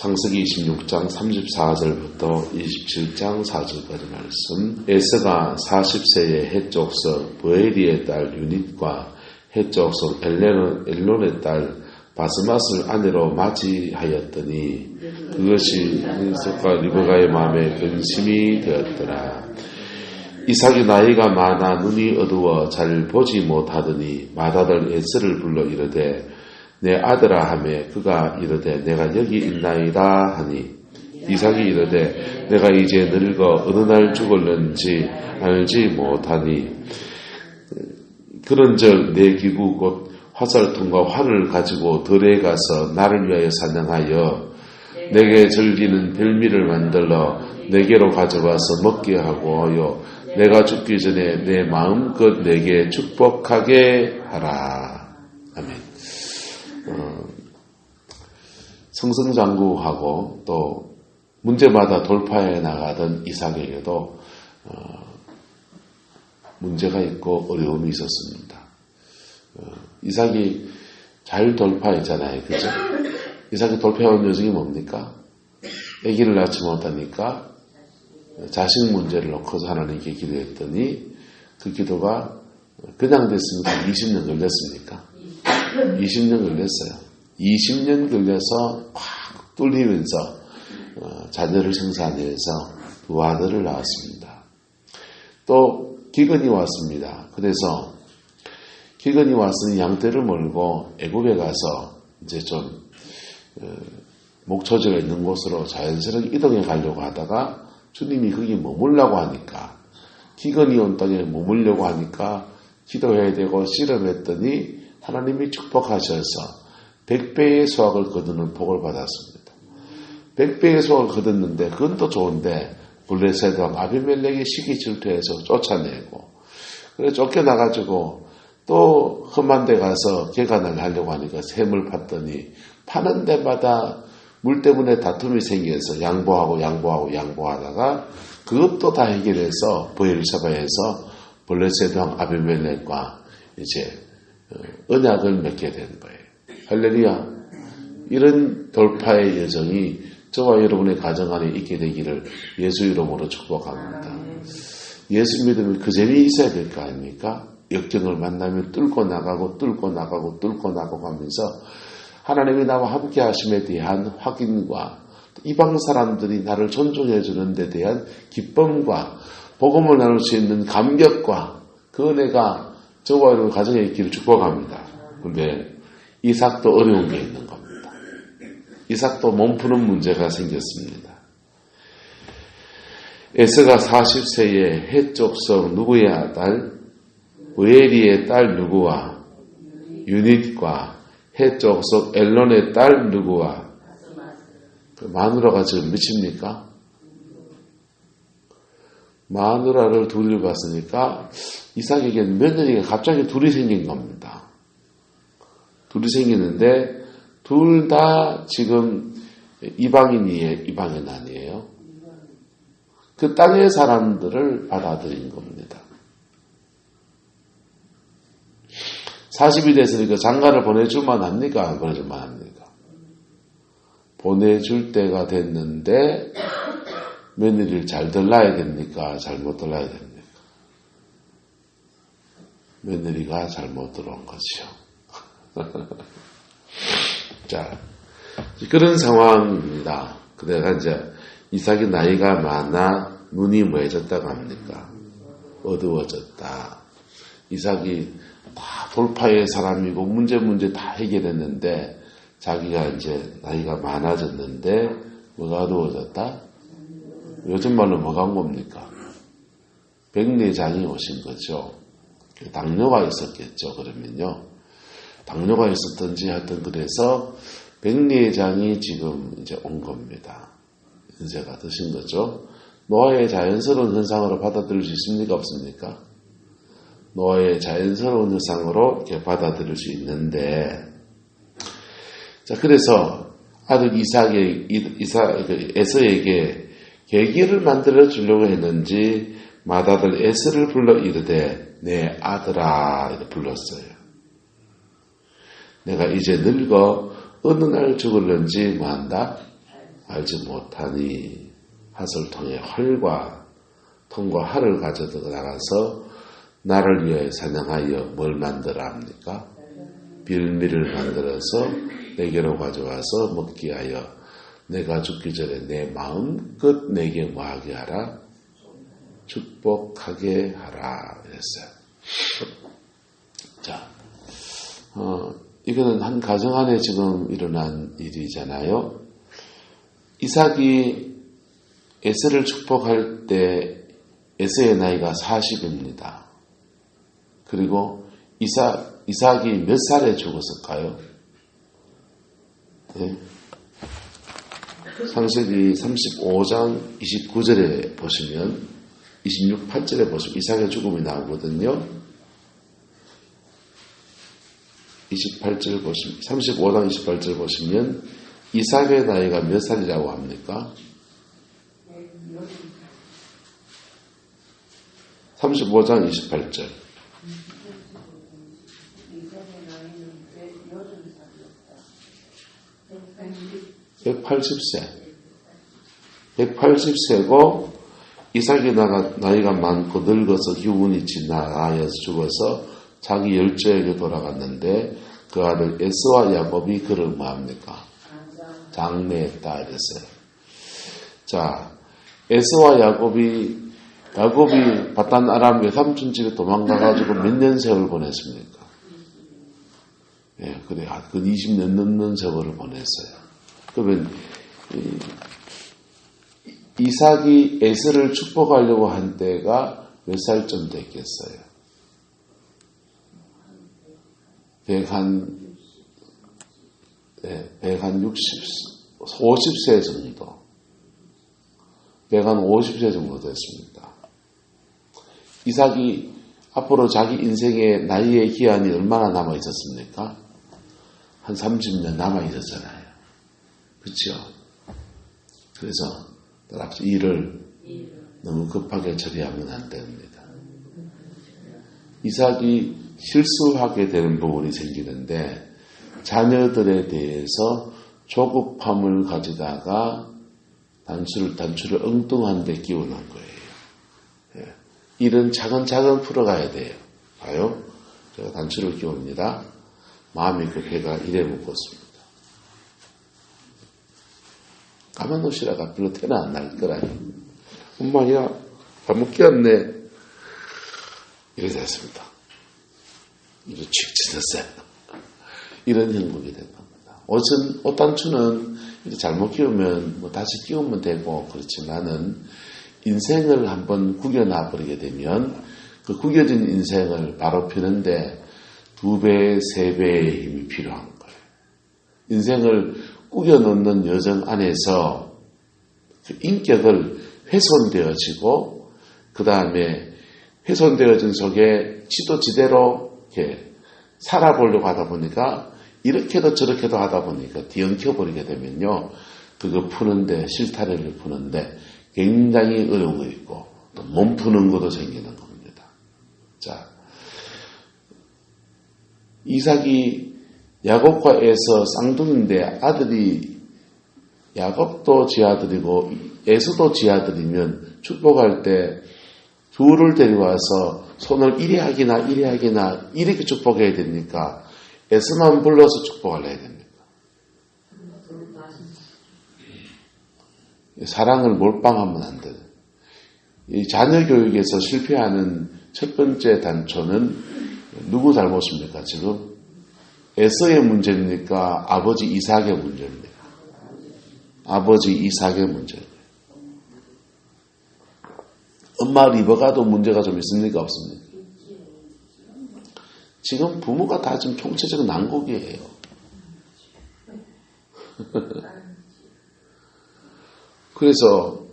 창세기 26장 34절부터 27장 4절까지 말씀. 에서가 40세에 헷족석 브에리의 딸 유닛과 헷족석 엘론의 딸 바스맛을 아내로 맞이하였더니 그것이 이삭과 리브가의 마음에 근심이 되었더라. 이삭이 나이가 많아 눈이 어두워 잘 보지 못하더니 맏아들 에서를 불러 이르되 내 아들아 하매 그가 이르되 내가 여기 있나이다 하니 이삭이 이르되 내가 이제 늙어 어느 날 죽을는지 알지 못하니 그런즉 내 기구 곧 화살통과 활을 가지고 들에 가서 나를 위하여 사냥하여 내게 즐기는 별미를 만들어 내게로 가져와서 먹게 하고 하여 내가 죽기 전에 내 마음껏 내게 축복하게 하라. 아멘. 승승장구하고 또 문제마다 돌파해 나가던 이삭에게도 문제가 있고 어려움이 있었습니다. 이삭이 잘 돌파했잖아요. 그죠? 이삭이 돌파해온 요정이 뭡니까? 아기를 낳지 못하니까 자식 문제를 놓고서 하나님께 기도했더니 그 기도가 그냥 됐습니까? 20년 걸렸습니까? 20년 걸렸어요. 20년 걸려서 확 뚫리면서 자녀를 생산해서 두 아들을 낳았습니다. 또 기근이 왔습니다. 그래서 기근이 왔으니 양떼를 몰고 애굽에 가서 이제 좀 목초지가 있는 곳으로 자연스럽게 이동해 가려고 하다가 주님이 거기 머물라고 하니까 기근이 온 땅에 머물려고 하니까 기도해야 되고 씨름했더니 하나님이 축복하셔서 100배의 수확을 거두는 복을 받았습니다. 100배의 수확을 거뒀는데 그건 또 좋은데 블레셋 왕 아비멜렉이 시기 질투해서 쫓아내고 그래서 쫓겨나가지고 또 험한 데 가서 개간을 하려고 하니까 샘을 팠더니 파는 데마다 물 때문에 다툼이 생겨서 양보하다가 그것도 다 해결해서 브엘사바에서 블레셋 왕 아비멜렉과 이제 언약을 맺게 된 거예요. 할렐루야. 이런 돌파의 여정이 저와 여러분의 가정 안에 있게 되기를 예수 이름으로 축복합니다. 예수 믿으면 그 점이 있어야 될 거 아닙니까? 역경을 만나면 뚫고 나가고 하면서 하나님이 나와 함께 하심에 대한 확인과 이방 사람들이 나를 존중해 주는 데 대한 기쁨과 복음을 나눌 수 있는 감격과 그 은혜가 저와 여러분 가정에 있기를 축복합니다. 그런데 이삭도 어려운 게 있는 겁니다. 이삭도 몸 푸는 문제가 생겼습니다. 에서가 40세에 헷족속 누구의 아들 브에리의 딸 누구와 유닛과 헷족속 엘론의 딸 누구와 그 마누라가 지금 몇입니까? 마누라를 둘을 봤으니까 이삭에게는 며느리가 갑자기 둘이 생긴 겁니다. 둘이 생기는데 둘 다 지금 이방인이에요. 이방인 아니에요. 그 땅의 사람들을 받아들인 겁니다. 40이 됐으니까 장가를 보내줄만 합니까? 안 보내줄만 합니까? 보내줄 때가 됐는데 며느리를 잘 들라야 됩니까? 잘못 들라야 됩니까? 며느리가 잘못 들어온 거죠. 자, 그런 상황입니다. 그래가 이제 이삭이 나이가 많아 눈이 뭐해졌다고 합니까? 어두워졌다. 이삭이 다 돌파의 사람이고 문제 다 해결했는데 자기가 이제 나이가 많아졌는데 뭐가 어두워졌다? 요즘 말로 뭐가 온 겁니까? 백내장이 오신 거죠. 당뇨가 있었겠죠. 그러면요. 당뇨가 있었던지 하여튼 그래서 백내장이 지금 이제 온 겁니다. 연세가 드신 거죠. 노화의 자연스러운 현상으로 받아들일 수 있습니까? 없습니까? 노화의 자연스러운 현상으로 이렇게 받아들일 수 있는데, 자, 그래서 아들 에서에게 계기를 만들어 주려고 했는지, 맏아들 에서를 불러 이르되, 내 아들아, 이렇게 불렀어요. 내가 이제 늙어 어느 날 죽을는지 뭐한다? 알지 못하니 핫을 통해 헐과 통과 할을 가져 나가서 나를 위하여 사냥하여 뭘 만들어 합니까? 빌미를 만들어서 내게로 가져와서 먹게 하여 내가 죽기 전에 내 마음껏 내게 뭐하게 하라? 축복하게 하라 그랬어요. 자, 이거는 한 가정 안에 지금 일어난 일이잖아요. 이삭이 에서를 축복할 때 에서의 나이가 40입니다. 그리고 이삭이 몇 살에 죽었을까요? 네. 창세기 35장 29절에 보시면 26, 8절에 보시면 이삭의 죽음이 나오거든요. 28절 보시면 35장 28절 보시면 이삭의 나이가 몇 살이라고 합니까? 35장 28절 180세 180세고 이삭이 나이가 많고 늙어서 기운이 지나가서 죽어서 자기 열조에게 돌아갔는데 그 아들 에서와 야곱이 그를 뭐합니까? 장례했다 이랬어요. 자, 에서와 야곱이 바단 아람 외삼촌 집에 도망가가지고 몇 년 세월을 보냈습니까? 예, 그래, 그 20년 넘는 세월을 보냈어요. 그러면 이삭이 에서를 축복하려고 한 때가 몇 살쯤 됐겠어요? 50세 정도. 50세 정도 됐습니다. 이삭이 앞으로 자기 인생의 나이의 기한이 얼마나 남아 있었습니까? 한 30년 남아 있었잖아요. 그렇죠? 그래서 일을 너무 급하게 처리하면 안 됩니다. 이삭이 실수하게 되는 부분이 생기는데 자녀들에 대해서 조급함을 가지다가 단추를 엉뚱한 데 끼워놓은 거예요. 예. 일은 차근차근 풀어가야 돼요. 봐요. 제가 단추를 끼웁니다. 마음이 급해가 일에 묶었습니다. 가만 놓으시라가 별로 태는 안 날 거라요. 엄마야, 잘못 끼웠네. 이렇게 됐습니다. 이렇게 칙 찢었어요. 이런 형국이 된 겁니다. 옷 단추는 이렇게 잘못 끼우면 다시 끼우면 되고 그렇지만은 인생을 한번 구겨놔 버리게 되면 그 구겨진 인생을 바로 펴는데 2배, 3배의 힘이 필요한 거예요. 인생을 꾸겨놓는 여정 안에서 그 인격을 훼손되어지고 그 다음에 훼손되어진 속에 지도지대로 이렇게 살아보려고 하다 보니까 이렇게도 저렇게도 하다 보니까 뒤엉켜버리게 되면요. 그거 푸는데 실타래를 푸는데 굉장히 어려운 거 있고 또 몸 푸는 것도 생기는 겁니다. 자, 이삭이 야곱과 에서 쌍둥이인데 아들이 야곱도 지 아들이고 에서도 지 아들이면 축복할 때 둘을 데려와서 손을 이래 하기나 이렇게 축복해야 됩니까? 에서만 불러서 축복을 해야 됩니까? 사랑을 몰빵하면 안 돼요. 이 자녀 교육에서 실패하는 첫 번째 단초는 누구 잘못입니까? 지금 에서의 문제입니까? 아버지 이삭의 문제입니까? 아버지 이삭의 문제입니다. 엄마 리버가도 문제가 좀 있습니까? 없습니까? 지금 부모가 다 지금 총체적 난국이에요. 그래서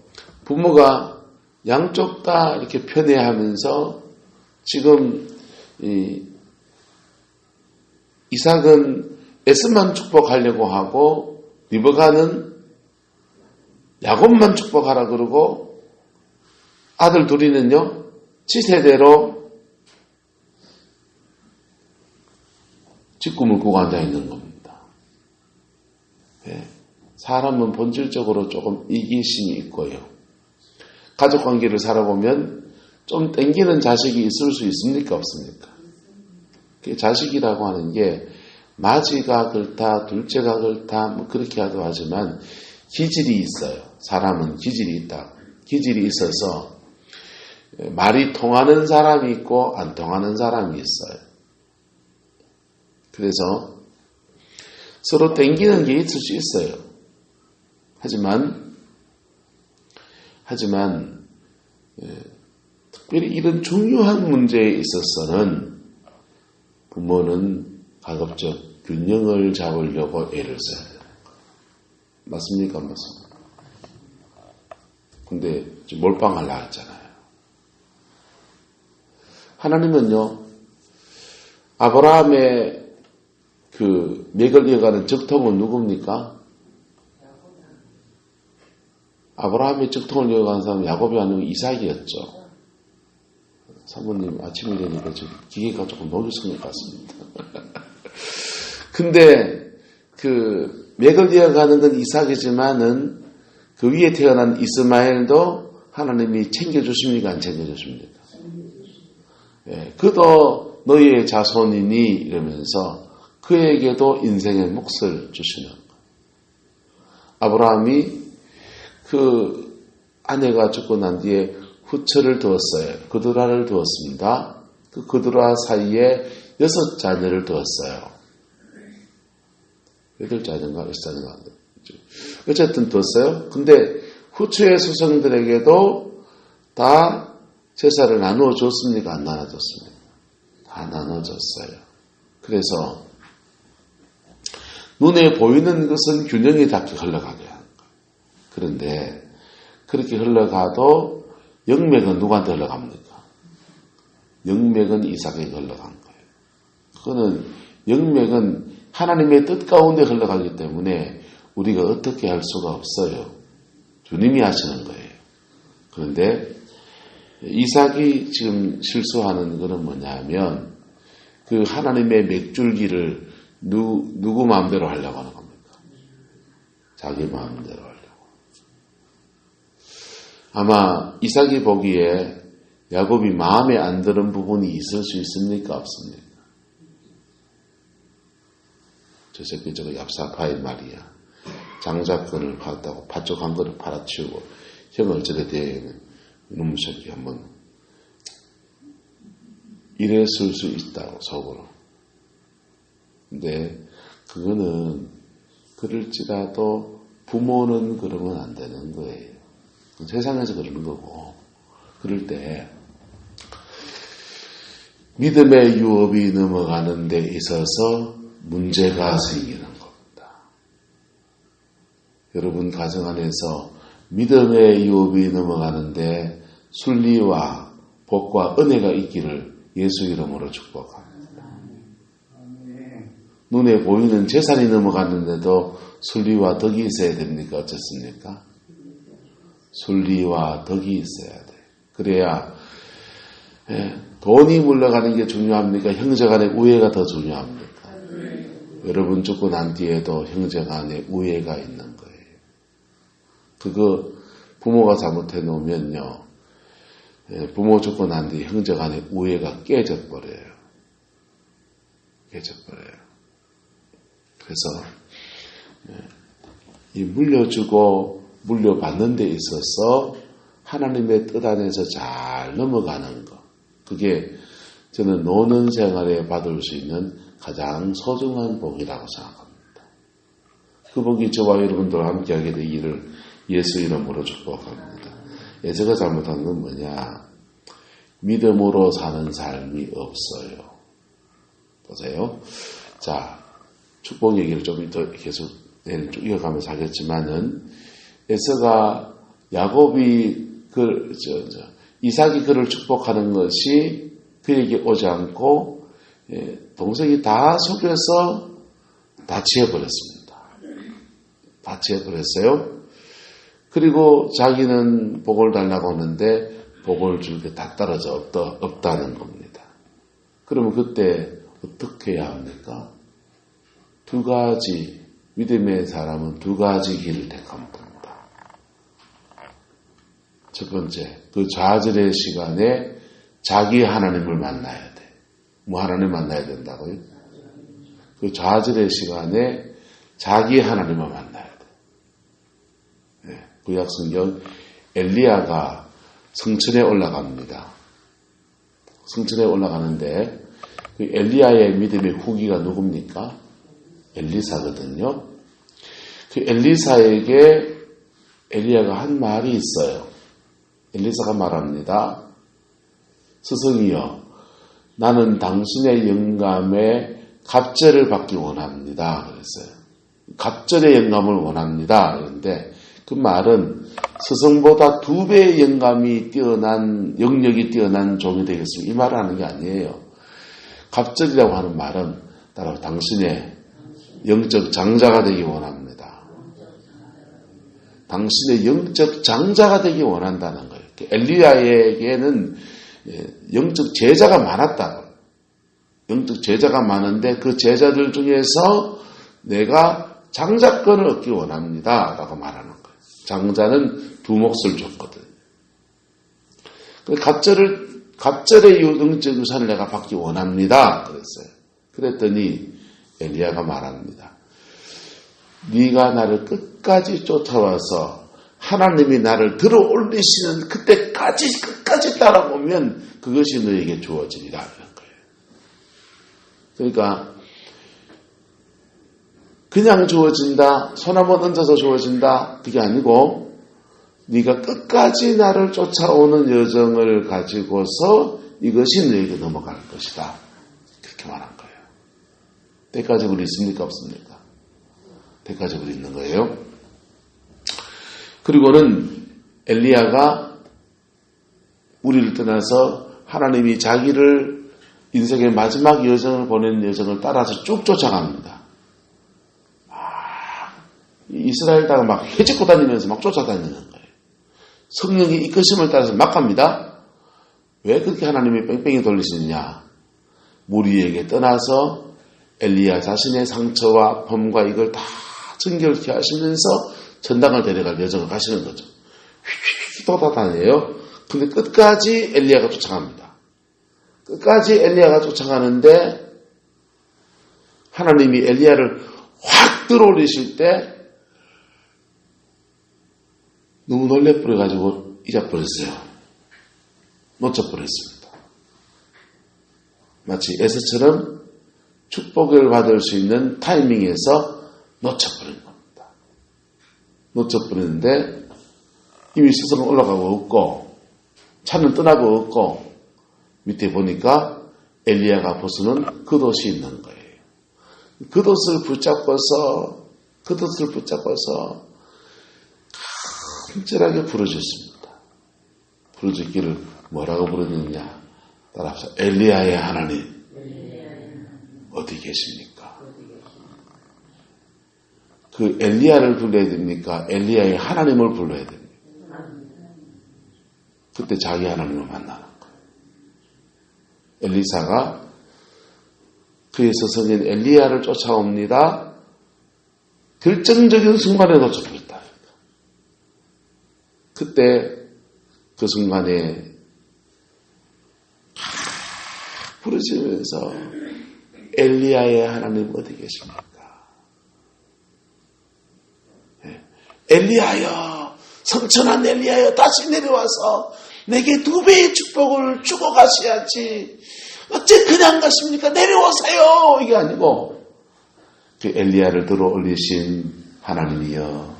부모가 양쪽 다 이렇게 편애하면서 지금 이삭은 에서만 축복하려고 하고 리버가는 야곱만 축복하라 그러고 아들 둘이는요 지세대로 뒷꿈을 꾸고 앉아 있는 겁니다. 네. 사람은 본질적으로 조금 이기심이 있고요. 가족관계를 살아보면 좀 땡기는 자식이 있을 수 있습니까? 없습니까? 자식이라고 하는 게 마지가 그렇다, 둘째가 그렇다, 뭐 그렇게 하도 하지만 기질이 있어요. 사람은 기질이 있다. 기질이 있어서 말이 통하는 사람이 있고 안 통하는 사람이 있어요. 그래서 서로 땡기는 게 있을 수 있어요. 하지만 특별히 이런 중요한 문제에 있어서는 부모는 가급적 균형을 잡으려고 애를 써야 돼요. 맞습니까? 맞습니까? 근데 몰빵하려고 했잖아요. 하나님은요, 아브라함의 그 맥을 이어가는 적통은 누굽니까? 아브라함의 적통을 이어가는 사람은 야곱이 아니고 이삭이었죠. 사모님 아침이 되니까 좀 기계가 조금 놀라신 것 같습니다. 근데 그 맥을 이어가는 건 이삭이지만은 그 위에 태어난 이스마엘도 하나님이 챙겨주십니까? 안 챙겨주십니까? 예, 그도 너희의 자손이니 이러면서 그에게도 인생의 몫을 주시는 거예요. 아브라함이 그 아내가 죽고 난 뒤에 후처를 두었어요. 그두라를 두었습니다. 그 그두라 사이에 6자녀를 두었어요. 8자녀인가 6자녀인가 어쨌든 두었어요. 근데 후처의 수성들에게도 다 제사를 나누어 줬습니까? 안 나눠줬습니까? 다 나눠줬어요. 그래서 눈에 보이는 것은 균형이 닿게 흘러가게 하는 거예요. 그런데 그렇게 흘러가도 영맥은 누구한테 흘러갑니까? 영맥은 이삭에게 흘러간 거예요. 그거는 영맥은 하나님의 뜻 가운데 흘러가기 때문에 우리가 어떻게 할 수가 없어요. 주님이 하시는 거예요. 그런데 이삭이 지금 실수하는 것은 뭐냐면 그 하나님의 맥줄기를 누구 마음대로 하려고 하는 겁니까? 자기 마음대로 하려고. 아마 이삭이 보기에 야곱이 마음에 안 드는 부분이 있을 수 있습니까? 없습니까? 저 새끼 저거 얍사파인 말이야. 장자권을 받았다고 팥죽한 거를 팔아치우고 형을 저래 대해는 이놈 새끼 한번 이랬을 수 있다고 속으로. 근데 그거는 그럴지라도 부모는 그러면 안 되는 거예요. 세상에서 그러는 거고. 그럴 때 믿음의 유업이 넘어가는 데 있어서 문제가 생기는 겁니다. 여러분 가정 안에서 믿음의 유업이 넘어가는데 순리와 복과 은혜가 있기를 예수 이름으로 축복합니다. 눈에 보이는 재산이 넘어갔는데도 순리와 덕이 있어야 됩니까? 어떻습니까? 순리와 덕이 있어야 돼. 그래야 돈이 물러가는 게 중요합니까? 형제간의 우애가 더 중요합니까? 여러분 죽고 난 뒤에도 형제간의 우애가 있는 거예요. 그거 부모가 잘못해 놓으면요, 부모 죽고 난 뒤에 형제간의 우애가 깨져버려요. 깨져버려요. 그래서 이 물려주고 물려받는 데 있어서 하나님의 뜻 안에서 잘 넘어가는 것, 그게 저는 노는 생활에 받을 수 있는 가장 소중한 복이라고 생각합니다. 그 복이 저와 여러분들과 함께하게 되기를 예수 이름으로 축복합니다. 제가 잘못한 건 뭐냐? 믿음으로 사는 삶이 없어요. 보세요. 자, 축복 얘기를 좀 더 계속 내일 쭉 이어가면서 하겠지만은, 에서가 야곱이 이삭이 그를 축복하는 것이 그에게 오지 않고 동생이 다 속여서 다 지어버렸습니다. 다 지어버렸어요. 그리고 자기는 복을 달라고 하는데 복을 줄 게 다 떨어져 없다는 겁니다. 그러면 그때 어떻게 해야 합니까? 두 가지 믿음의 사람은 두 가지 길을 택하면 됩니다. 첫 번째, 그 좌절의 시간에 자기 하나님을 만나야 돼. 뭐 하나님 만나야 된다고요? 그 좌절의 시간에 자기 하나님을 만나야 돼. 네, 구약성경 엘리야가 성천에 올라갑니다. 성천에 올라가는데 그 엘리야의 믿음의 후기가 누굽니까? 엘리사거든요. 그 엘리사에게 엘리야가 한 말이 있어요. 엘리사가 말합니다. 스승이여, 나는 당신의 영감에 갑절을 받기 원합니다. 그랬어요. 갑절의 영감을 원합니다. 그런데 그 말은 스승보다 2배의 영감이 뛰어난, 영역이 뛰어난 종이 되겠습니다. 이 말을 하는 게 아니에요. 갑절이라고 하는 말은 따로 당신의 영적 장자가 되기 원합니다. 당신의 영적 장자가 되기 원한다는 거예요. 엘리야에게는 영적 제자가 많았다고. 영적 제자가 많은데 그 제자들 중에서 내가 장자권을 얻기 원합니다. 라고 말하는 거예요. 장자는 2몫을 줬거든요. 갑절의 영적 유산을 내가 받기 원합니다. 그랬어요. 그랬더니 엘리야가 말합니다. 네가 나를 끝까지 쫓아와서 하나님이 나를 들어 올리시는 그때까지 끝까지 따라오면 그것이 너에게 주어지리라 하는 거예요. 그러니까 그냥 주어진다, 손 한번 얹어서 주어진다, 그게 아니고 네가 끝까지 나를 쫓아오는 여정을 가지고서 이것이 너에게 넘어갈 것이다. 그렇게 말한 거예요. 때까지 우리 있습니까? 없습니까? 때까지 우리 있는 거예요. 그리고는 엘리야가 우리를 떠나서 하나님이 자기를 인생의 마지막 여정을 보낸 여정을 따라서 쭉 쫓아갑니다. 이스라엘 땅을 막 헤집고 다니면서 막 쫓아다니는 거예요. 성령의 이끄심을 따라서 막 갑니다. 왜 그렇게 하나님이 뺑뺑이 돌리시느냐? 무리에게 떠나서 엘리야 자신의 상처와 아픔과 이걸 다 정결케 하시면서 전당을 데려갈 여정을 가시는 거죠. 휙휙 돌아다녀요. 근데 끝까지 엘리야가 쫓아갑니다. 끝까지 엘리야가 쫓아가는데 하나님이 엘리야를 확 들어올리실 때 너무 놀래버려가지고 잊어버렸어요. 놓쳐버렸습니다. 마치 에서처럼 축복을 받을 수 있는 타이밍에서 놓쳐버린 겁니다. 놓쳐버리는데 이미 스승은 올라가고 없고 차는 떠나고 없고 밑에 보니까 엘리야가 벗어놓은 겉옷이 있는 거예요. 겉옷을 붙잡고서 간절하게 부르짖습니다. 부르짖기를 뭐라고 부르느냐? 따라서 엘리야의 하나님 어디 계십니까? 그 엘리야를 불러야 됩니까? 엘리야의 하나님을 불러야 됩니까? 그때 자기 하나님을 만나는 거예요. 엘리사가 그의 스승인 엘리야를 쫓아옵니다. 결정적인 순간에 놓쳐버렸다. 그때 그 순간에 부르짖으면서 엘리야의 하나님 어디 계십니까? 엘리야여, 성천한 엘리야여, 다시 내려와서 내게 2배의 축복을 주고 가셔야지. 어째 그냥 가십니까? 내려오세요. 이게 아니고 그 엘리야를 들어 올리신 하나님이여,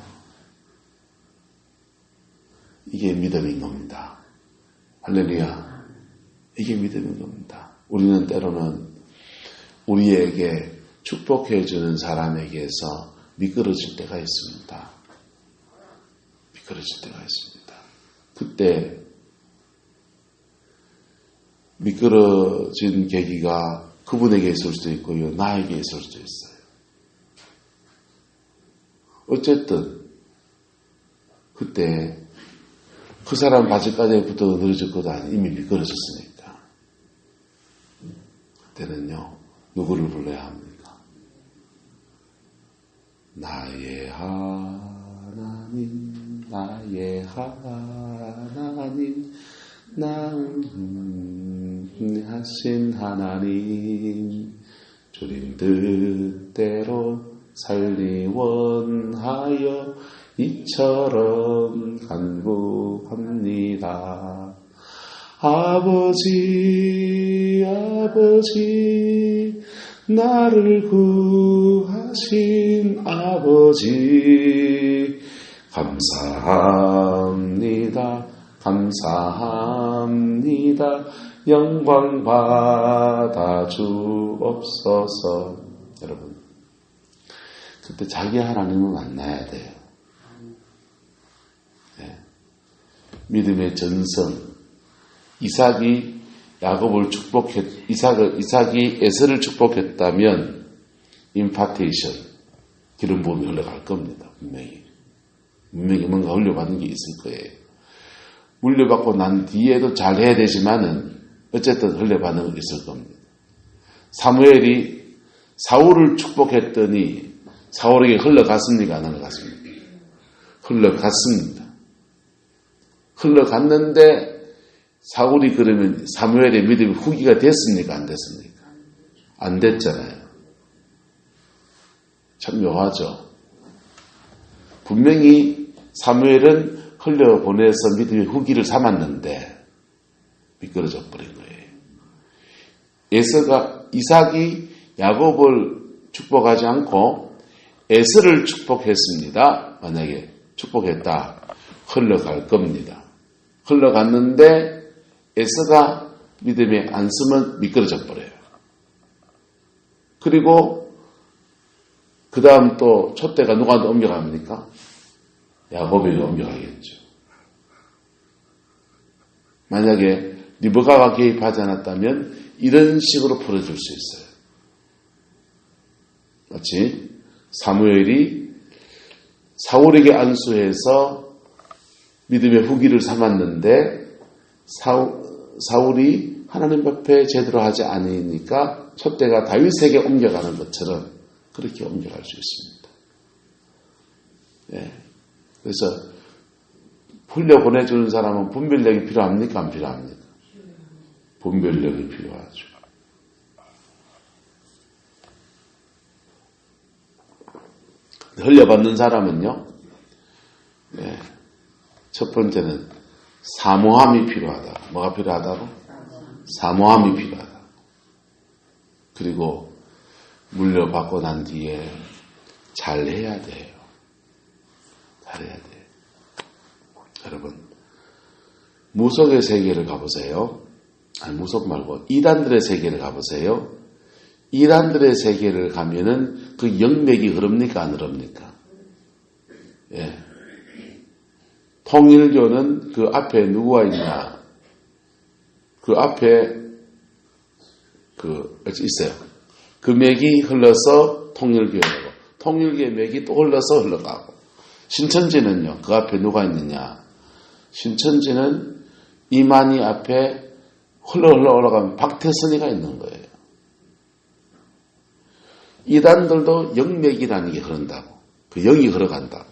이게 믿음인 겁니다. 할렐루야. 이게 믿음인 겁니다. 우리는 때로는 우리에게 축복해 주는 사람에게서 미끄러질 때가 있습니다. 미끄러질 때가 있습니다. 그때 미끄러진 계기가 그분에게 있을 수도 있고요, 나에게 있을 수도 있어요. 어쨌든 그때 그 사람 바지까지 붙어 늘어졌거든. 이미 미끄러졌으니까. 그때는요, 누구를 불러야 합니까? 나의 하나님, 나의 하나님, 나음하신 하나님, 주님 뜻대로 살리 원하여 이처럼 간구합니다. 아버지, 아버지, 나를 구하신 아버지, 감사합니다, 감사합니다. 영광 받아 주옵소서. 여러분, 그때 자기 하나님을 만나야 돼요. 네. 믿음의 전성. 이삭이 야곱을 이삭이 에서를 축복했다면 임파테이션, 기름 부음이 흘러갈 겁니다. 분명히 뭔가 흘려받는 게 있을 거예요. 물려받고 난 뒤에도 잘 해야 되지만은 어쨌든 흘려받는 게 있을 겁니다. 사무엘이 사울을 축복했더니 사울에게 흘러갔습니까? 안 흘러갔습니까? 흘러갔습니다. 흘러갔는데 사울이 그러면 사무엘의 믿음이 후기가 됐습니까? 안 됐습니까? 안 됐잖아요. 참 묘하죠. 분명히 사무엘은 흘려보내서 믿음의 후기를 삼았는데 미끄러져 버린 거예요. 이삭이 야곱을 축복하지 않고 에서를 축복했습니다. 만약에 축복했다. 흘러갈 겁니다. 흘러갔는데 에서가 믿음에 안 쓰면 미끄러져 버려요. 그리고 그 다음 또 촛대가 누구한테 옮겨갑니까? 야곱에게 옮겨가겠죠. 만약에 리브가가 개입하지 않았다면 이런 식으로 풀어줄 수 있어요. 마치 사무엘이 사울에게 안수해서 믿음의 후기를 삼았는데 사울이 하나님 앞에 제대로 하지 않으니까 촛대가 다윗에게 옮겨가는 것처럼 그렇게 옮겨갈 수 있습니다. 네. 그래서 흘려보내주는 사람은 분별력이 필요합니까? 안 필요합니까? 분별력이 필요하죠. 흘려받는 사람은요, 네. 첫 번째는 사모함이 필요하다. 뭐가 필요하다고? 사모함이 필요하다. 그리고 물려받고 난 뒤에 잘해야 돼요. 잘해야 돼요. 여러분, 무속의 세계를 가보세요. 아니, 무속 말고 이단들의 세계를 가보세요. 이단들의 세계를 가면은 그 영맥이 흐릅니까? 안 흐릅니까? 예. 통일교는 그 앞에 누구가 있냐? 그 앞에 있어요. 그 맥이 흘러서 통일교에 가고, 통일교의 맥이 또 흘러서 흘러가고. 신천지는요, 그 앞에 누가 있느냐? 신천지는 이만희 앞에 흘러 올라가면 박태선이가 있는 거예요. 이단들도 영맥이라는 게 흐른다고. 그 영이 흘러간다고.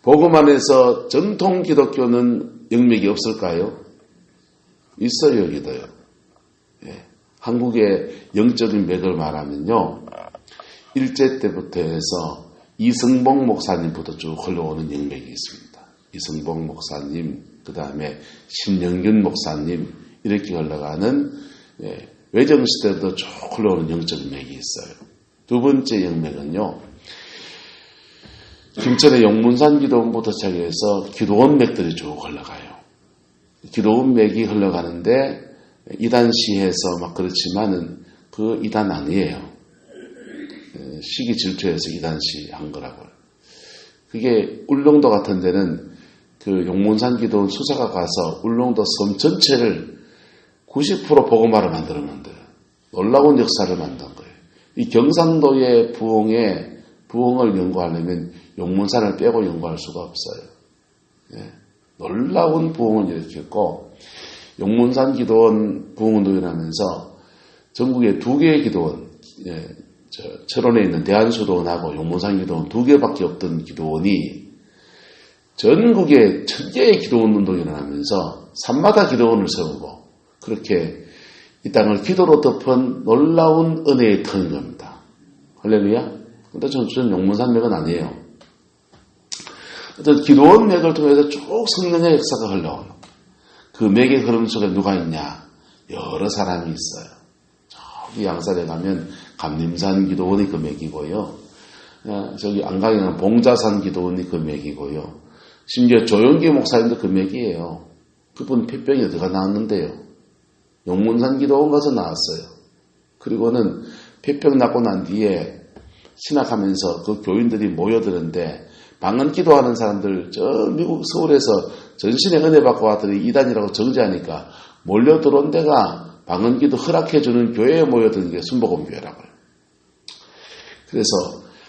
복음 안에서 정통 기독교는 영맥이 없을까요? 있어요, 여기도요. 예. 한국의 영적인 맥을 말하면요, 일제 때부터 해서 이승복 목사님부터 쭉 흘러오는 영맥이 있습니다. 이승복 목사님, 그 다음에 신영균 목사님, 이렇게 흘러가는, 예, 외정시대도 쭉 흘러오는 영적인 맥이 있어요. 두 번째 영맥은요, 김천의 용문산 기도원부터 시작해서 기도원 맥들이 쭉 흘러가요. 기도원 맥이 흘러가는데 이단시해서 막 그렇지만은 그 이단 아니에요. 시기 질투해서 이단시 한 거라고요. 그게 울릉도 같은 데는 그 용문산 기도원 수사가 가서 울릉도 섬 전체를 90% 복음화를 만들었는데 놀라운 역사를 만든 거예요. 이 경상도의 부흥을 연구하려면 용문산을 빼고 연구할 수가 없어요. 예. 놀라운 부흥을 일으켰고, 용문산 기도원 부흥운동을 하면서 전국에 2개의 기도원, 예, 철원에 있는 대한수도원하고 용문산 기도원 두 개밖에 없던 기도원이 전국에 천개의 기도원 운동이 일어나면서 산마다 기도원을 세우고 그렇게 이 땅을 기도로 덮은 놀라운 은혜의 터인 겁니다. 할렐루야. 근데 저는 용문산 맥은 아니에요. 어떤 기도원 맥을 통해서 쭉 성령의 역사가 흘러오는 그 맥의 흐름 속에 누가 있냐? 여러 사람이 있어요. 저기 양산에 가면 감림산 기도원이 그 맥이고요. 저기 안강에는 봉자산 기도원이 그 맥이고요. 심지어 조영기 목사님도 그 맥이에요. 그분 폐병이 어디가 나왔는데요. 용문산 기도원 가서 나왔어요. 그리고는 폐병 낫고 난 뒤에 신학하면서 그 교인들이 모여드는데 방언 기도하는 사람들 저 미국 서울에서 전신의 은혜 받고 왔더니 이단이라고 정죄하니까 몰려 들어온 데가 방언 기도 허락해주는 교회에 모여드는 게 순복음교회라고요. 그래서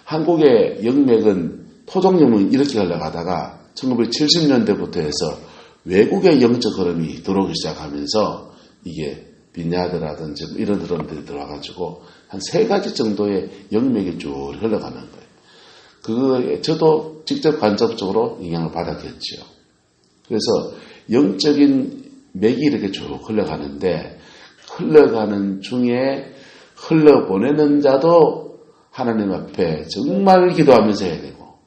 한국의 영맥은 토종영은 이렇게 흘러가다가 1970년대부터 해서 외국의 영적 흐름이 들어오기 시작하면서 이게 빈야드라든지 이런 흐름들이 들어와가지고 한 3가지 정도의 영맥이 쭉 흘러가는 거예요. 그거에 저도 직접 간접적으로 영향을 받았겠죠. 그래서 영적인 맥이 이렇게 쭉 흘러가는데 흘러가는 중에 흘러보내는 자도 하나님 앞에 정말 기도하면서 해야 되고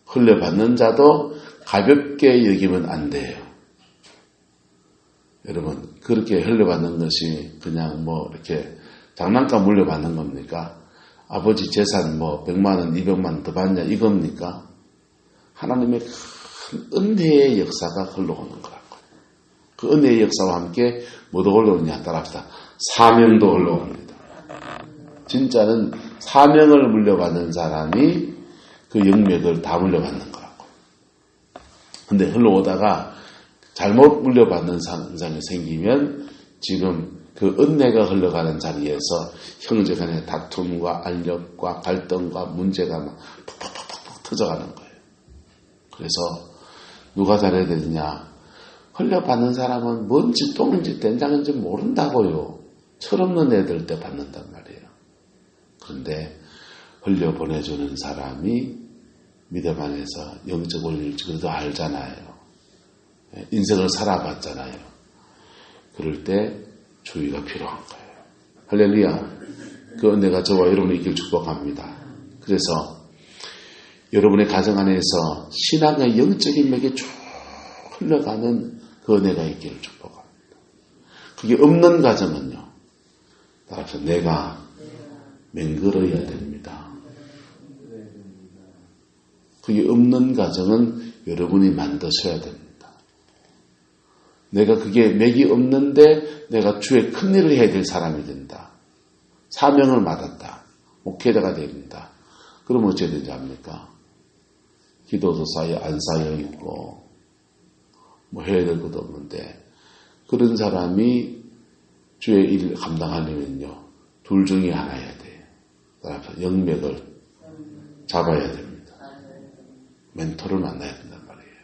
흘려받는 자도 가볍게 여기면 안 돼요. 여러분 그렇게 흘려받는 것이 그냥 이렇게 장난감 물려받는 겁니까? 아버지 재산 100만 원, 200만 원 더 받냐 이겁니까? 하나님의 큰 은혜의 역사가 흘러오는 거라고. 그 은혜의 역사와 함께 뭐도 흘러오느냐 따라합시다. 사명도 흘러옵니다. 진짜는 사명을 물려받는 사람이 그 영맥을 다 물려받는 거라고. 근데 흘러오다가 잘못 물려받는 상황이 생기면 지금 그 은혜가 흘러가는 자리에서 형제 간의 다툼과 알력과 갈등과 문제가 막 푹푹푹푹 터져가는 거예요. 그래서 누가 잘해야 되느냐? 흘려받는 사람은 뭔지 똥인지 된장인지 모른다고요. 철없는 애들 때 받는단 말이에요. 그런데 흘려보내주는 사람이 믿음 안에서 영적 원리일지 그래도 알잖아요. 인생을 살아봤잖아요. 그럴 때 주의가 필요한 거예요. 할렐루야. 그 은혜가 저와 여러분의 있기를 축복합니다. 그래서 여러분의 가정 안에서 신앙의 영적인 맥이 쭉 흘러가는 그 은혜가 있기를 축복합니다. 그게 없는 가정은요. 따라서 내가 맹글어야 됩니다. 그게 없는 가정은 여러분이 만드셔야 됩니다. 내가 그게 맥이 없는데 내가 주의 큰 일을 해야 될 사람이 된다. 사명을 맡았다. 목회자가 됩니다. 그러면 어찌해야 되는지 압니까? 기도도 안 쌓여있고 해야 될 것도 없는데 그런 사람이 주의 일을 감당하려면요. 둘 중에 하나 해야 돼요. 따라서 영맥을 잡아야 됩니다. 멘토를 만나야 된단 말이에요.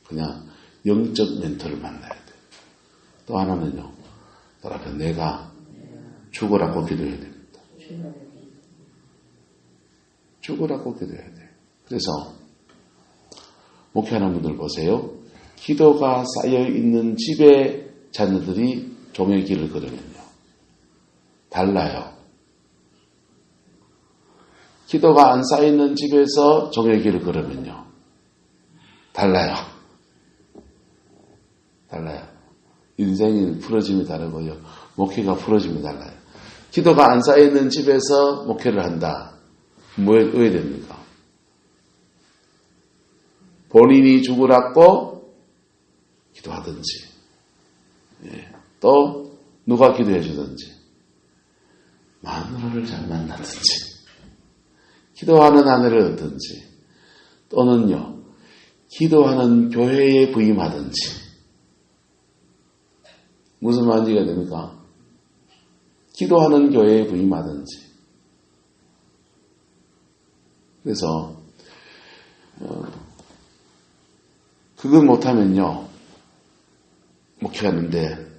그냥 영적 멘토를 만나야 돼요. 또 하나는요. 따라서 내가 죽으라고 기도해야 됩니다. 죽으라고 기도해야 돼요. 그래서 목회하는 분들 보세요. 기도가 쌓여있는 집에 자녀들이 종의 길을 걸으면요. 달라요. 기도가 안 쌓여있는 집에서 종의 길을 걸으면요. 달라요. 달라요. 인생이 풀어짐이 다르고요. 목회가 풀어짐이 달라요. 기도가 안 쌓여있는 집에서 목회를 한다. 왜 됩니까? 본인이 죽으라고 기도하든지 또 누가 기도해 주든지 마누라를 잘 만나든지 기도하는 아내를 얻든지 또는요 기도하는 교회에 부임하든지 무슨 말인지가 됩니까? 기도하는 교회에 부임하든지 그래서 그걸 못하면요 목회하는데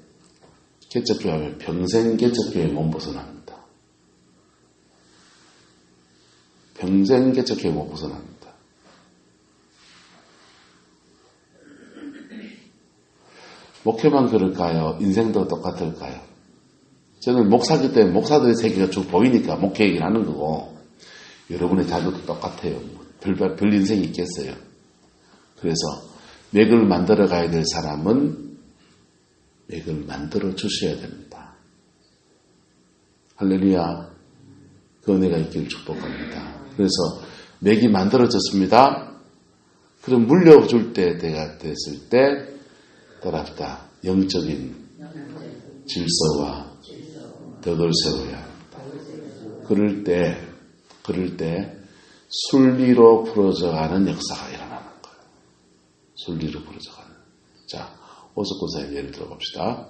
개척교회 하면 평생 개척교회 못 벗어납니다. 평생 개척해 못 벗어납니다. 목회만 그럴까요? 인생도 똑같을까요? 저는 목사기 때문에 목사들의 세계가 쭉 보이니까 목회 얘기를 하는 거고, 여러분의 자녀도 똑같아요. 별 인생이 있겠어요. 그래서 맥을 만들어 가야 될 사람은 맥을 만들어 주셔야 됩니다. 할렐루야. 그 은혜가 있기를 축복합니다. 그래서 맥이 만들어졌습니다. 그럼 물려줄 때가 됐을 때 따랍다. 영적인 질서와 덕을 세워야 합니다. 그럴 때 순리로 풀어져가는 역사가 일어나는 거예요. 순리로 풀어져가는. 자, 오석권사님 예를 들어봅시다.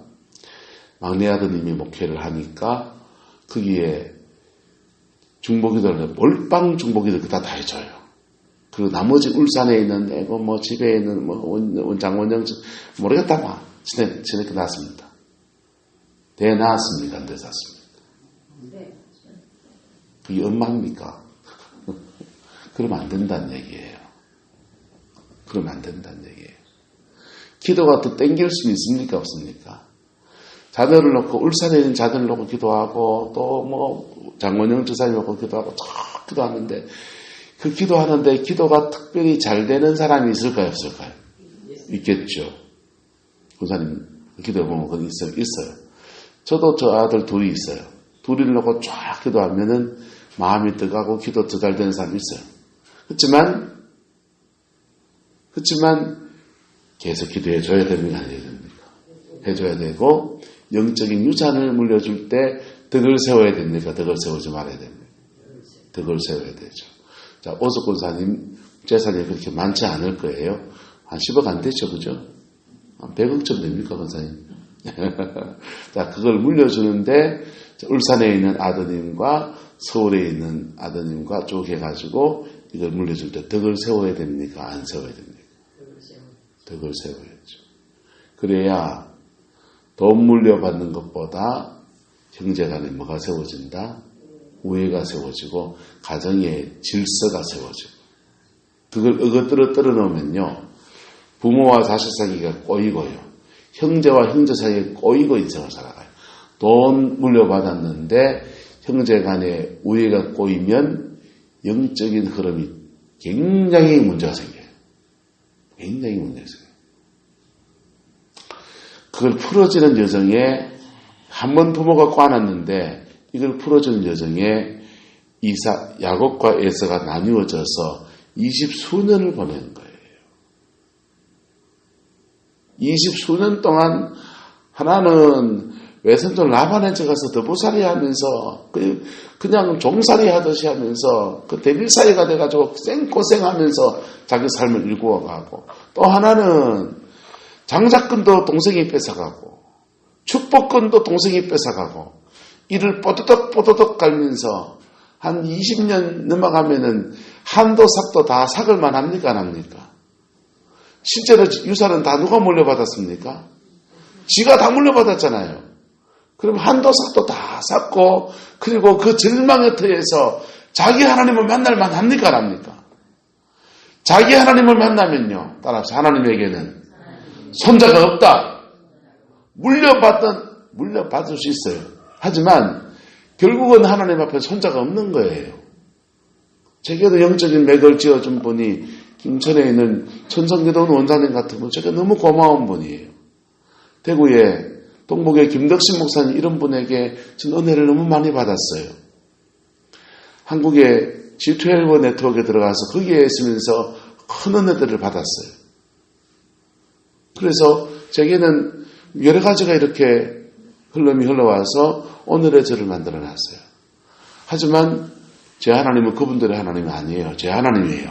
막내 아드님이 목회를 하니까 거기에 중보기도를 몰빵 중보기도 다 해줘요. 그리고 나머지 울산에 있는 애고 집에 있는 장원영 모르겠다 막 지내게 났습니다. 대 낳았습니까? 안 되셨습니까? 그게 엄마입니까? 그러면 안 된다는 얘기예요. 그러면 안 된다는 얘기예요. 기도가 더 땡길 수 있습니까? 없습니까? 자녀를 놓고 울산에 있는 자녀를 놓고 기도하고 또 장원영 지사님 놓고 기도하고 쫙 기도하는데 그 기도하는데 기도가 특별히 잘 되는 사람이 있을까요? 없을까요? 있겠죠. 권사님 기도해보면 그건 있어요. 저도 저 아들 둘이 있어요. 둘이를 놓고 쫙 기도하면은 마음이 뜨가고 기도 더 잘 되는 사람이 있어요. 그렇지만 계속 기도해줘야 됩니까? 안 해야 됩니까? 해줘야 되고 영적인 유산을 물려줄 때 덕을 세워야 됩니까? 덕을 세우지 말아야 됩니까? 덕을 세워야 되죠. 자, 오석권사님 재산이 그렇게 많지 않을 거예요. 한 10억 안 되죠, 그죠? 한 100억쯤 됩니까, 권사님? 자, 그걸 물려주는데 울산에 있는 아드님과 서울에 있는 아드님과 쭉 해가지고 이걸 물려줄 때 덕을 세워야 됩니까? 안 세워야 됩니까? 덕을 세워야죠. 그래야 돈 물려받는 것보다 형제간에 뭐가 세워진다? 우애가 세워지고 가정의 질서가 세워지고 그걸 어거뜨러 떨어놓으면요 부모와 자식 사이가 꼬이고요 형제와 형제 사이에 꼬이고 인생을 살아가요. 돈 물려받았는데 형제간에 우애가 꼬이면 영적인 흐름이 굉장히 문제가 생겨요. 굉장히 문제가 생겨요. 그걸 풀어지는 여정에 한 번 부모가 꽈놨는데 이걸 풀어주는 여정에 야곱과 에서가 나뉘어져서 20수년을 보낸 거예요. 20수년 동안 하나는 외손자 라반의 집 가서 더부살이 하면서 그냥 종살이 하듯이 하면서 그 대밀사이가 돼가지고 생고생하면서 자기 삶을 일구어가고 또 하나는 장자권도 동생이 뺏어가고 축복권도 동생이 뺏어가고 이를 뽀드덕 갈면서 한 20년 넘어가면은 한도 삭도 다 삭을만 합니까? 안 합니까? 실제로 유산은 다 누가 물려받았습니까? 지가 다 물려받았잖아요. 그럼 한도 삭도 다 삭고 그리고 그 절망의 터에서 자기 하나님을 만날만 합니까? 안 합니까? 자기 하나님을 만나면요. 따라서 하나님에게는 손자가 없다. 물려받을 수 있어요. 하지만 결국은 하나님 앞에 손자가 없는 거예요. 제게도 영적인 맥을 지어준 분이 김천에 있는 천성교동 원장님 같은 분, 제가 너무 고마운 분이에요. 대구에 동북의 김덕신 목사님 이런 분에게 전 은혜를 너무 많이 받았어요. 한국의 G12 네트워크에 들어가서 거기에 있으면서 큰 은혜들을 받았어요. 그래서 제게는 여러 가지가 이렇게 흘러와서 오늘의 저를 만들어놨어요. 하지만 제 하나님은 그분들의 하나님이 아니에요. 제 하나님이에요.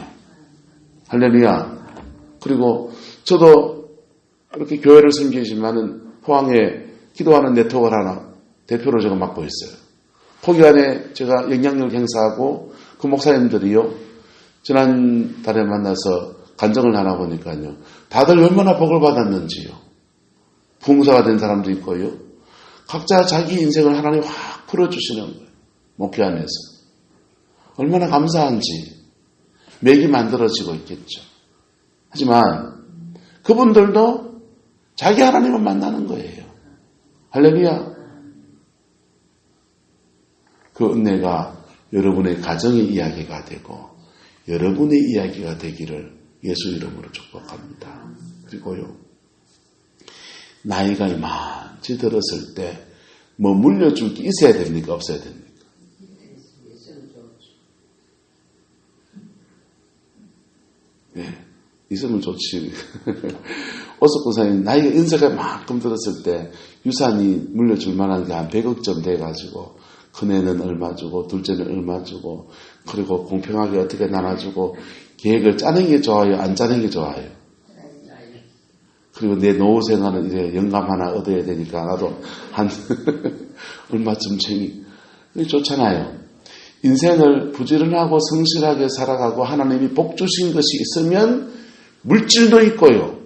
할렐루야. 그리고 저도 이렇게 교회를 섬기지만은 포항에 기도하는 네트워크를 하나 대표로 제가 맡고 있어요. 거기 안에 제가 영향력을 행사하고 그 목사님들이요. 지난달에 만나서 간증을 하나 보니까요. 다들 얼마나 복을 받았는지요. 부흥사가 된 사람도 있고요. 각자 자기 인생을 하나님 확 풀어주시는 거예요. 목회 안에서. 얼마나 감사한지 맥이 만들어지고 있겠죠. 하지만 그분들도 자기 하나님을 만나는 거예요. 할렐루야. 그 은혜가 여러분의 가정의 이야기가 되고 여러분의 이야기가 되기를 예수 이름으로 축복합니다. 그리고요, 나이가 이만치 들었을 때 뭐 물려줄 게 있어야 됩니까? 없어야 됩니까? 네, 있으면 좋지. 오석권사님 나이가 인생가 만큼 들었을 때 유산이 물려줄 만한 게 한 100억쯤 돼가지고 큰애는 얼마 주고 둘째는 얼마 주고 그리고 공평하게 어떻게 나눠주고 계획을 짜는 게 좋아요? 안 짜는 게 좋아요? 그리고 내 노후 생활은 이제 영감 하나 얻어야 되니까 나도 한 얼마쯤 챙기 좋잖아요. 인생을 부지런하고 성실하게 살아가고 하나님이 복 주신 것이 있으면 물질도 있고요.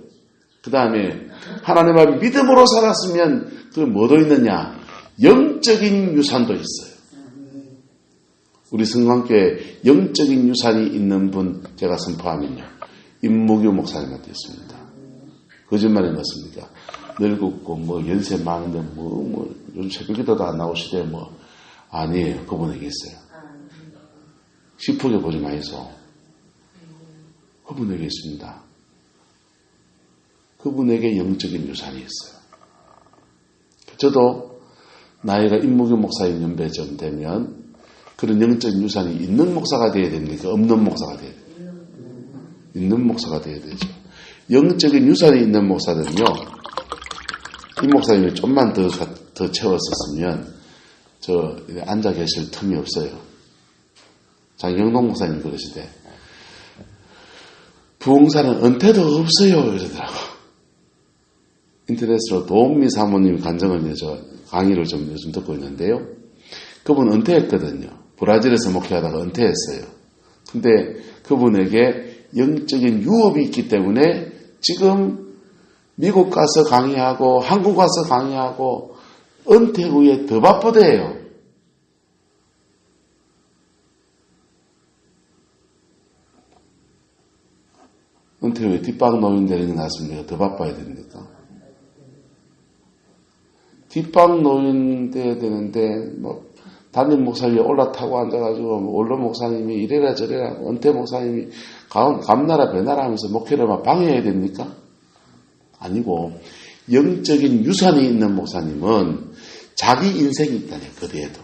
그 다음에 하나님을 믿음으로 살았으면 그 뭐도 있느냐? 영적인 유산도 있어요. 우리 성광교회 영적인 유산이 있는 분 제가 선포하면요, 임무규 목사님한테 있습니다. 거짓말이 맞습니까? 늙었고 뭐 연세 많은데 뭐 요즘 새벽기도도 안 나오시대 뭐 아니에요. 그분에게 있어요. 시프게 보지 마이소. 그분에게 있습니다. 그분에게 영적인 유산이 있어요. 저도 나이가 임무규 목사님 연배쯤 되면 그런 영적인 유산이 있는 목사가 되어야 됩니까? 없는 목사가 되어야 돼요? 있는 목사가 되어야 되죠. 영적인 유산이 있는 목사들은요, 이 목사님이 좀만 더 채웠었으면 저 앉아 계실 틈이 없어요. 장영동 목사님 그러시대. 부흥사는 은퇴도 없어요 이러더라고. 인터넷으로 도움미 사모님 간증을 저 강의를 좀 요즘 듣고 있는데요. 그분 은퇴했거든요. 브라질에서 목회하다가 은퇴했어요. 근데 그분에게 영적인 유업이 있기 때문에 지금 미국 가서 강의하고 한국 가서 강의하고 은퇴 후에 더 바쁘대요. 은퇴 후에 뒷방 노인 되는 게 낫습니까? 더 바빠야 됩니까? 뒷방 노인 돼야 되는데 뭐 담임 목사님이 올라타고 앉아가지고 원로 목사님이 이래라 저래라 은퇴 목사님이 감나라 배나라 하면서 목회를 막 방해해야 됩니까? 아니고 영적인 유산이 있는 목사님은 자기 인생이 있다네요. 그 뒤에도.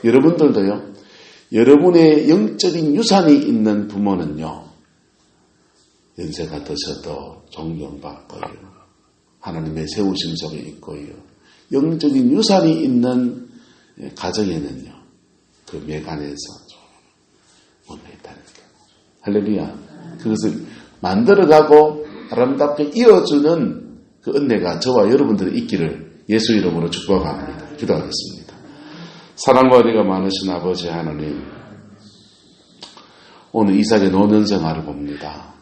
여러분들도요. 여러분의 영적인 유산이 있는 부모는요. 연세가 드셔도 존경받고요. 하나님의 세우심 속에 있고요. 영적인 유산이 있는 가정에는요. 그 매간에서 원해 있다니까. 할렐루야. 그것을 만들어가고 아름답게 이어주는 그 은혜가 저와 여러분들이 있기를 예수 이름으로 축복합니다. 기도하겠습니다. 사랑과 은혜가 많으신 아버지 하나님, 오늘 이삭의 노년 생활을 봅니다.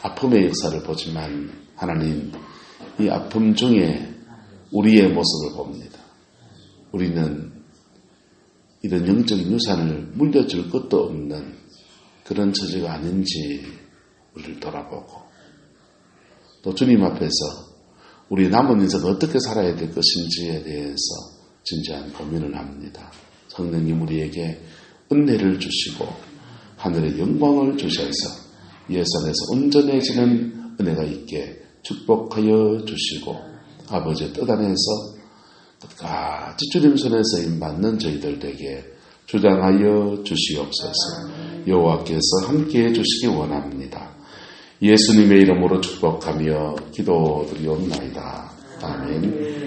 아픔의 역사를 보지만 하나님, 이 아픔 중에 우리의 모습을 봅니다. 우리는 이런 영적인 유산을 물려줄 것도 없는 그런 처지가 아닌지 우리를 돌아보고 또 주님 앞에서 우리 남은 인생 어떻게 살아야 될 것인지에 대해서 진지한 고민을 합니다. 성령님 우리에게 은혜를 주시고 하늘의 영광을 주셔서 예수 안에서 온전해지는 은혜가 있게 축복하여 주시고 아버지의 뜻 안에서 끝까지 주님 손에 쓰임받는 저희들 되게 주장하여 주시옵소서. 여호와께서 함께해 주시기 원합니다. 예수님의 이름으로 축복하며 기도드리옵나이다. 아멘.